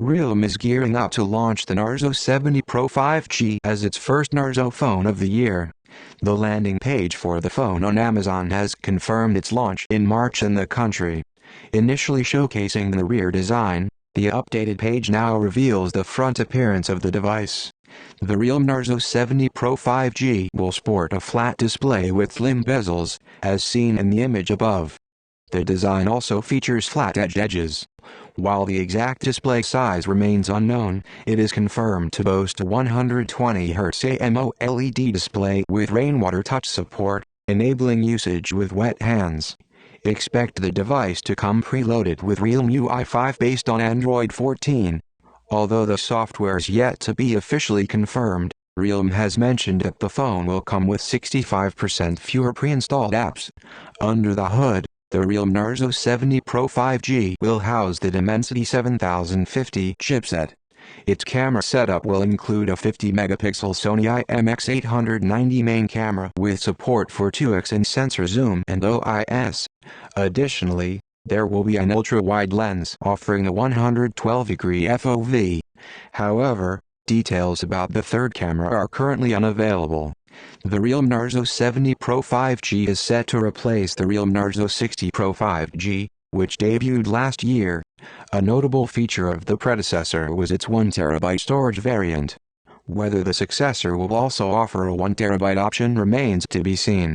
Realme is gearing up to launch the Narzo 70 Pro 5G as its first Narzo phone of the year. The landing page for the phone on Amazon has confirmed its launch in March in the country. Initially showcasing the rear design, the updated page now reveals the front appearance of the device. The Realme Narzo 70 Pro 5G will sport a flat display with slim bezels, as seen in the image above. The design also features flat-edged edges. While the exact display size remains unknown, it is confirmed to boast a 120Hz AMOLED display with rainwater touch support, enabling usage with wet hands. Expect the device to come preloaded with Realme UI 5 based on Android 14. Although the software is yet to be officially confirmed, Realme has mentioned that the phone will come with 65% fewer pre-installed apps. Under the hood, the Realme Narzo 70 Pro 5G will house the Dimensity 7050 chipset. Its camera setup will include a 50-megapixel Sony IMX890 main camera with support for 2x in sensor zoom and OIS. Additionally, there will be an ultra-wide lens offering a 112-degree FOV. However, details about the third camera are currently unavailable. The Realme Narzo 70 Pro 5G is set to replace the Realme Narzo 60 Pro 5G, which debuted last year. A notable feature of the predecessor was its 1TB storage variant. Whether the successor will also offer a 1TB option remains to be seen.